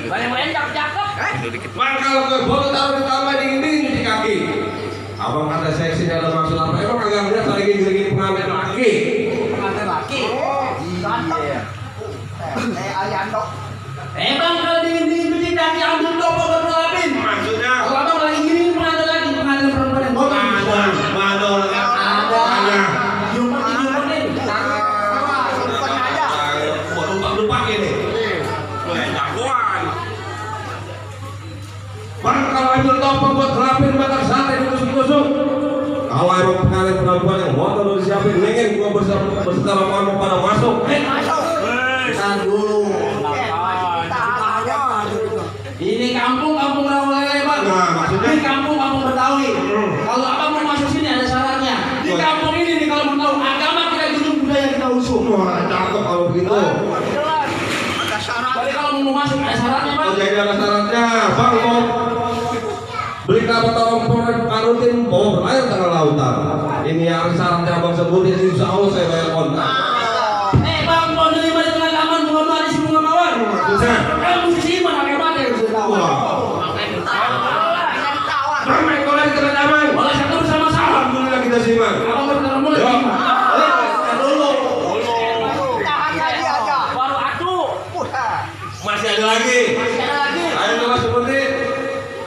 Main-main cakep-cakep. Maka kalau ke botol taruh di tambah dingin-dingin cuci kaki. Abang kata seksi dalam maksud apa? Emang kagak ngeliat lagi gini pengantin laki. Pengantin laki. Iya. Ayando. Bang kalau dingin-dingin cuci kaki ambil topo berlapin. Maksudnya? Kalau abang lagi gini pengantin laki, pengantin perempuan yang bodoh. Mana orang? Ada. Jumpetin. Simpen aja. Wah, lupa ini. Wah, jagoan. Bang kalau ambil topo buat ngelapin bakar sate ditusuk-tusuk. Kalau emang pengantin perempuan yang motor lu siapin, ingin gua beserta rombongan pada masuk. Masuk. Tahan dulu. Ini kampung Rawalele bang. Nah, maksudnya? Ini kampung Betawi. Kalau abang mau masuk sini ada syaratnya. Di kampung ini nih kalau mau tahu agama kita junjung, budaya kita usung. Wah, cakep kalau begitu. Jelas. Ada syarat. Jadi kalau mau masuk ada syaratnya bang. Oh, jadi ada syaratnya, bang mau beli kapal tolong karutin mau berlayar tengah lautan. Ini yang syaratnya abang sebutin, insya Allah saya bayar kontak. Bang mau nerima di tengah taman bunga manis bunga mawar. Bisa. Kamu mesti iman pakai mata yang bisa tahu. Bang main bola di tengah taman. Bola satu bersama-sama. Alhamdulillah kita simak. Abang bertemu mulai. Yo. Dulu. Tahan lagi aja. Baru atuh. Masih ada lagi. Masih ada lagi. Ayo coba sebutin.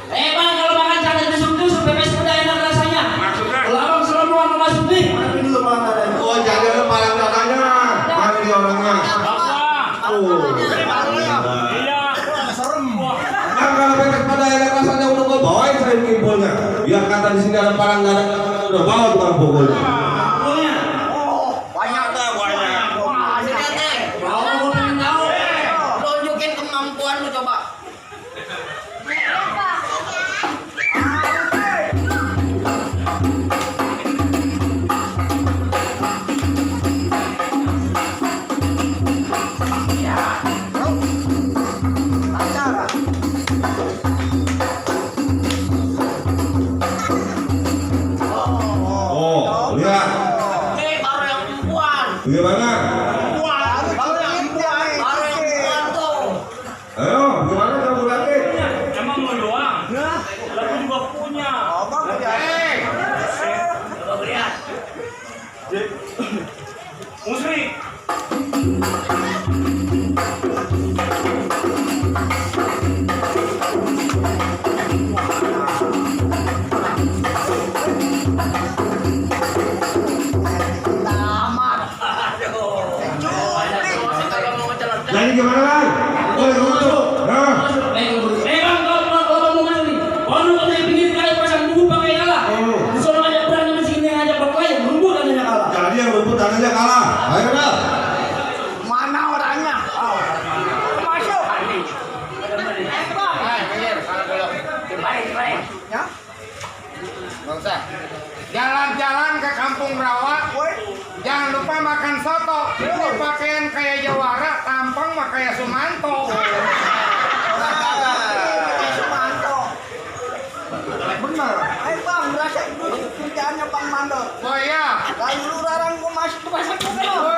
Bang kalau makan jangan tusuk-tusuk, pepes kuda enak rasanya. Maksudnya? Kalau abang selalu mau masuk nih. Mana dulu bang adanya. Oh, jadi ada palang datanya. Mana dia orangnya? Oh. Iya. Serem. Bang kalau pepes pada enak rasanya udah gua bawain saya kimpulnya. Biar kata di sini ada palang nggak ada udah bawa tukang pukulnya. Punya. Banyak dah banyak. Kalau mau pengen tahu. Tunjukin kemampuan lu coba. Oh, lihat. Baru yang perempuan. Gimana? Baru yang perempuan tuh. Ayo, gimana kamu lagi? Emang mau doang? Aku juga punya. Abang punya. Lihat. Musri. Tamat. Jadi gimana kan? Oh, masuk. Nah. Bang kalau mau masuk nih. Kalau kalau di pinggir kali pasang buku pakai kalah. Di sana aja berani masih ini aja berkelahi, berebut aja kalah. Jadi yang berebut tangannya kalah. Ayo dah. Mana orangnya? Masuk. Ya. Nggak usah. Jalan-jalan ke Kampung Rawa, jangan lupa makan soto. Itu pakaian kayak Jawara, tampang mah kayak Sumanto. Sumanto. Bener. Bang, berasa itu kerjaannya Bang Mandor. Oh iya. Lalu lu larang gua masuk ke pasar juga lo.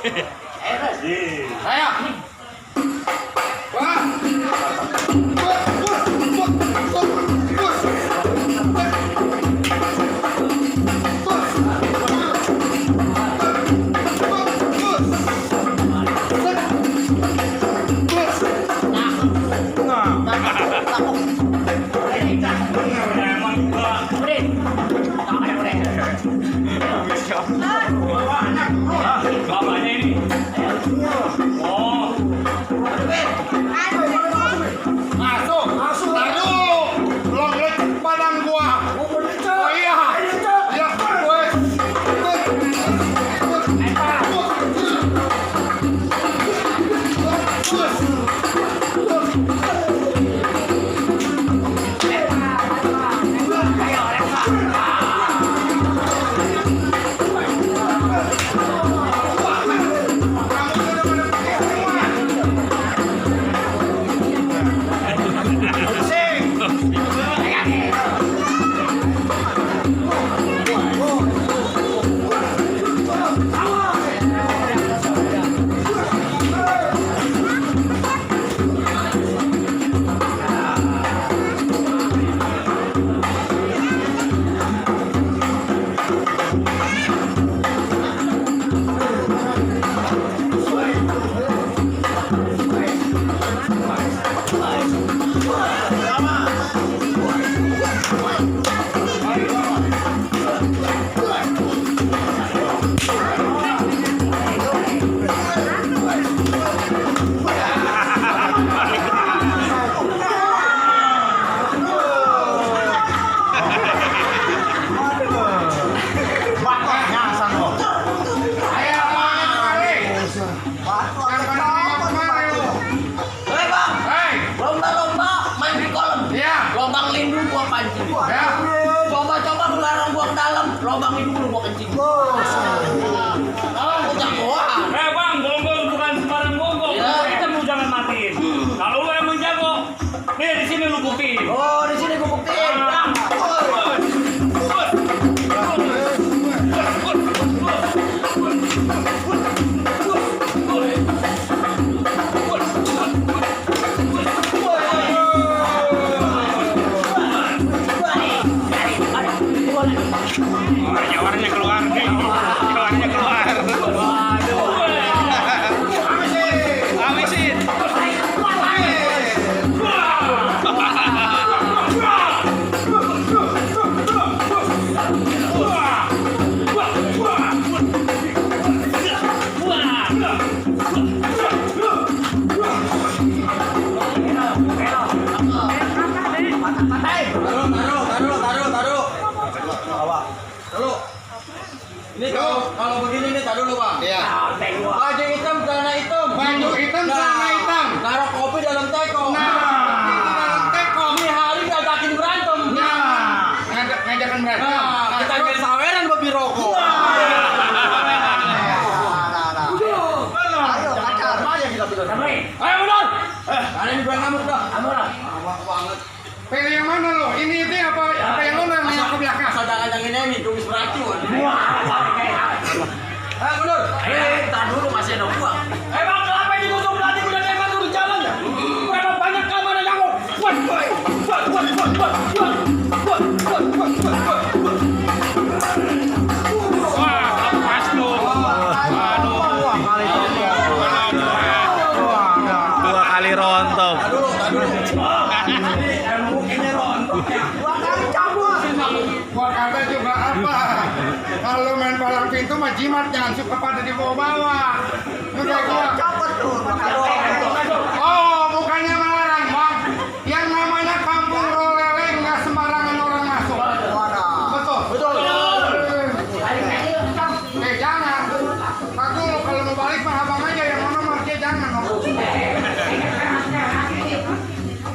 Ayo. Wah. Bapaknya ini. Oh. Masuk. Lalu belum lihat badan gua. Oh iya. Ya, wes. Coba-coba lu larang gua ke dalam, lubang ini dulu gua kencing. Jagoan. Bang, gonggong bukan sembarang gonggong. Kita mau jangan matiin. Kalau lu emang jago, nih di sini lu buktiin. Oh, di sini gua buktiin, Bang. Warnanya keluar nih. Warnanya keluar. Habisin. Ini kalau begini nih, tak dulu Bang. Iya. Baju hitam, celana hitam. Baju hitam, celana hitam. Naruh kopi dalam teko. Nah, dalam teko. Ini hari ngajakin berantem. Ngajakan berantem. Nah, kita bikin saweran babi rokok. Ayo, kacar aja kita bilang. Ayo mundur. Ada yang bilang ngamuk dah. Pilih yang mana lo? Ini itu apa yang lo namanya ke belakang? Saudara yang ini tulis beracun. Ayo mundur. Tar dulu masih ada uang. Bang, kenapa ini tutup nanti udah nekat turun jalan ya? Berapa banyak kamar yang mau? Wah, pas lu. Dua kali rontok. Gua kata juga apa? Kalau main palang pintu mah jimat jangan suka pada dibawa-bawa. Udah gua. Oh, bukannya melarang, Bang. Yang namanya kampung Rolele nggak sembarangan orang masuk. Betul. Jangan. Aku kalau mau balik mah abang aja yang mana mah dia jangan.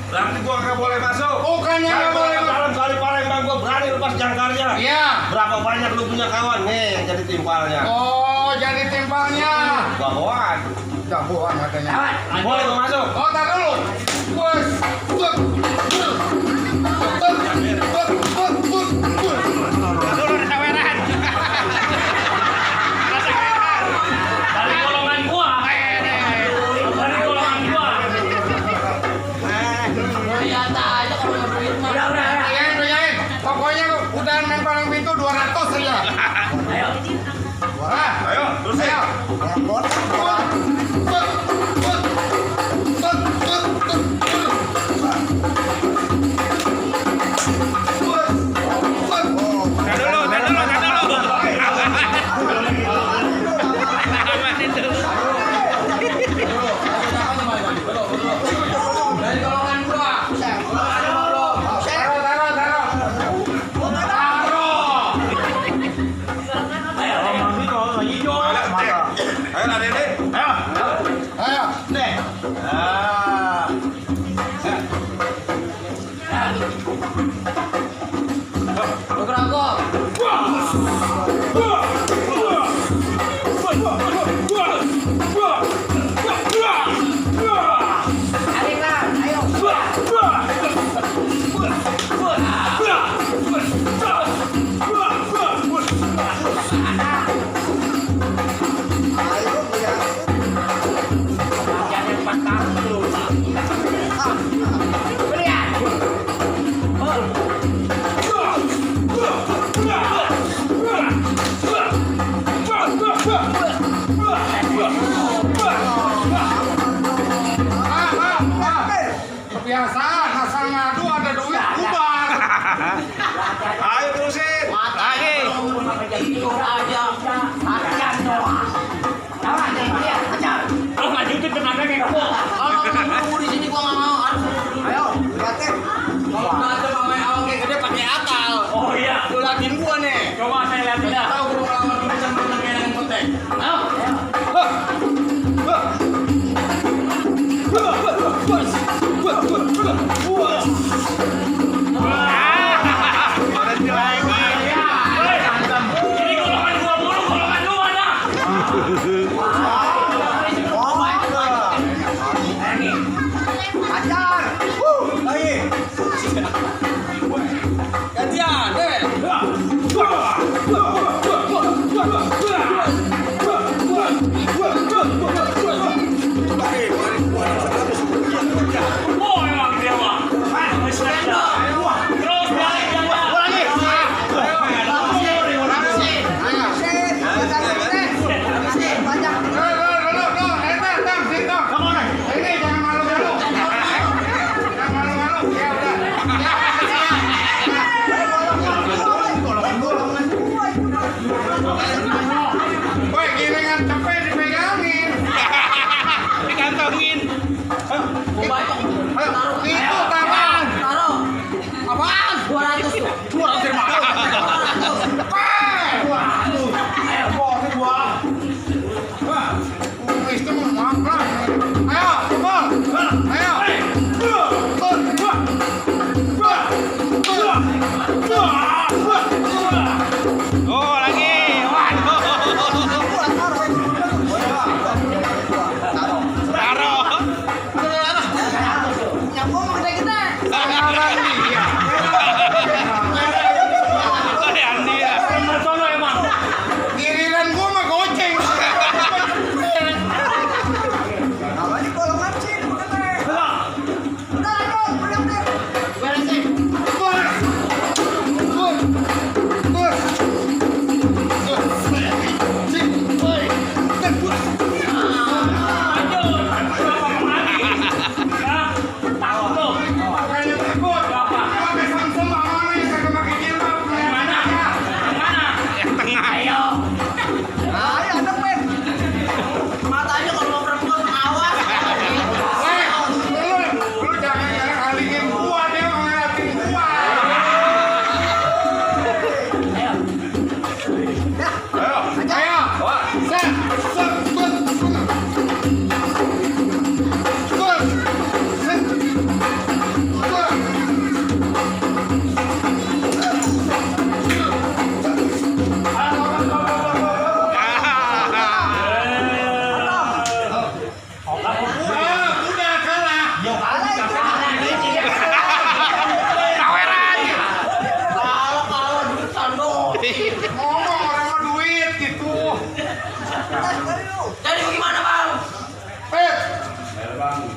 Berarti gua nggak boleh masuk. Bukannya nggak boleh masuk. Dalam kali Palembang gua berani lepas jangkarnya. Iya. Berapa banyak lu punya kawan nih yang jadi timpalnya? Oh, jadi timpalnya. Jagoan. Jagoan katanya. Boleh gua masuk? Oh, tar dulu. Bus. Dari kolong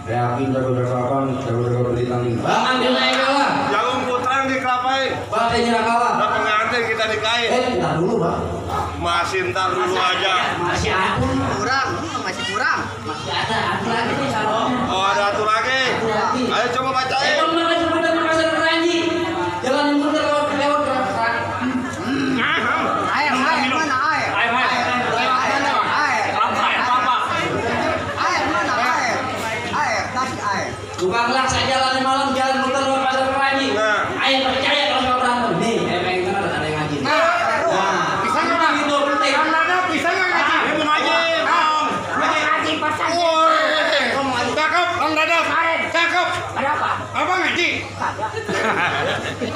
Yakin jago-jago apa? Jago-jago belitan. Bang ambil naik kalah. Jagung putrang di kelapai. Bang nyerah kalah. Udah pengantin kita nikahin. Entar dulu bang. Masih ntar dulu aja. Masih ada. Kurang, masih kurang. Masih ada lagi nih salonnya. Oh ada atu lagi. Lagi. Ayo coba bacain. Bang makasih bener makasih Ranji. Jalan yang bener lewat kerak. Air, mana air? Air mana? Air. Tukang lak saya jalan malam jalan muter lewat pasar Ranji. Nah. Ayo percaya kalau nggak berantem. Nih, pengen kenal ada yang ngaji. Nah, bisa nggak Bang? Itu penting. Kang Dadap bisa nggak ngaji? Mau ngaji. Ngaji pasar. Woi, cakep Kang Dadap. Cakep. Ada apa? Abang ngaji?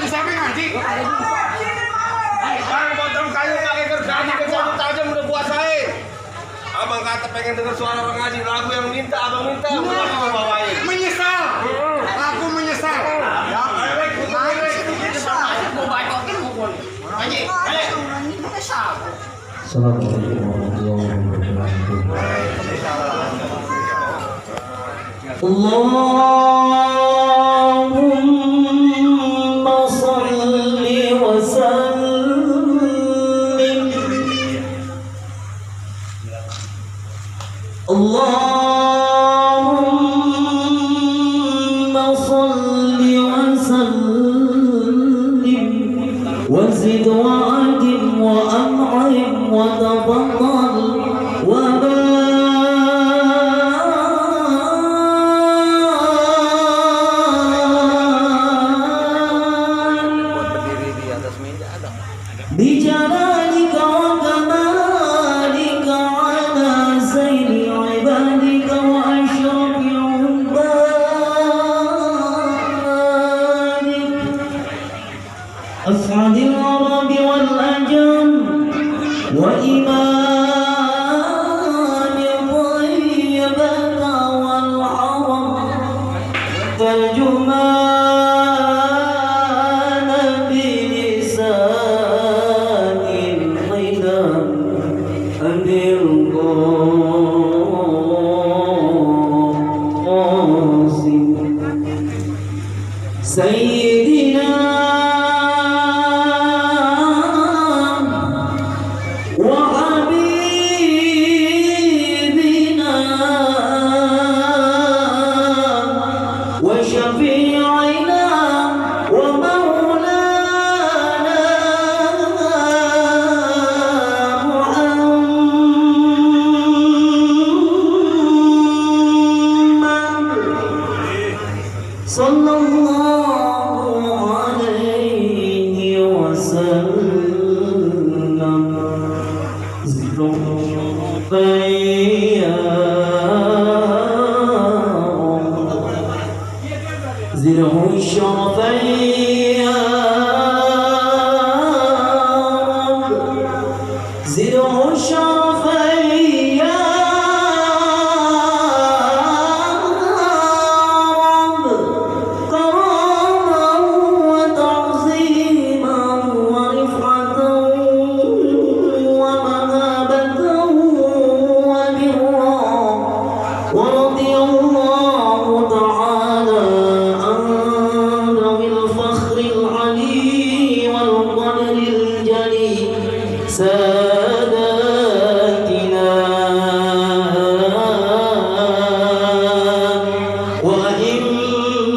Siapa yang ngaji? Bang potong kayu pakai gergaji kecabut tajam udah puasain. Abang kata pengen denger suara orang ngaji lagu yang minta abang minta udah abang bawain. Menyesal. Aku menyesal. Mau bacokin mau Ngaji. Assalamualaikum warahmatullahi Allahumma salli wa sallim Allahumma salli wa sallim wa zid wa adim wa an'im wa tafaddal wa بجلالك وكمالك على سير عبادك وأشرف عبادك أسعد العرب والأجم وإمام طيبة والعرب ترجمان بلسان الغنى أبي القاسم سيدنا وحبيبنا وشفيعنا ومولانا محمد صلى الله عليه وسلم زره الشرفين يا رب زره الشرفين يا رب كرامة وتعظيما ورفعة ومهابة وبرا ورضي الله تعالى عن ذوي الفخر العلي والقدر الجلي ساداتنا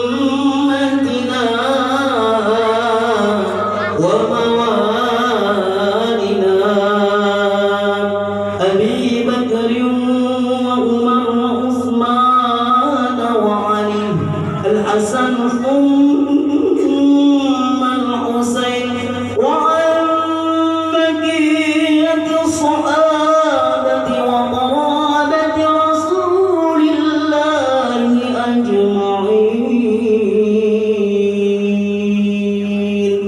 وأئمتنا وموالنا أبي بكر وعمر وعثمان وعلي الحسن ثم الحسين وعن بقية الصحابة وقرابة رسول الله أجمعين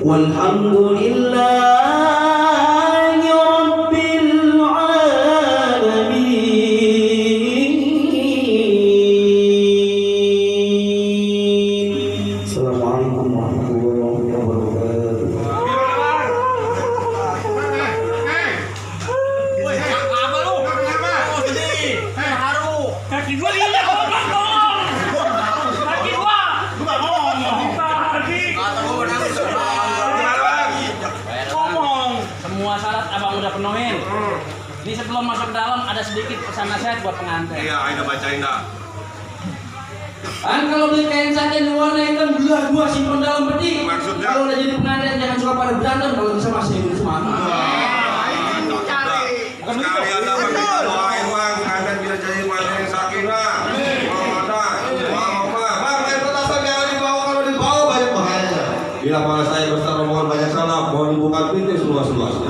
والحمد لله رب العالمين السلام عليكم ورحمة الله وبركاته Apa lu? Kenapa? Oh, ini. Haru. Kaki gua ini, Ini sebelum masuk ke dalam ada sedikit pesan nasihat buat pengantin. Iya, Aida bacain dah. Kan kalau beli kain satin warna hitam belah dua simpan dalam peti. Maksudnya? Kalau udah jadi pengantin jangan suka pada berantem kalau bisa masih hidup semangat. Sekalian dapat kita doain bang, pengantin biar jadi mantan yang sakinah. Bang, air petasan jangan dibawa, kalau dibawa banyak bahaya. Bila para saya berserta mohon banyak salah, mohon dibuka pintu seluas-luas.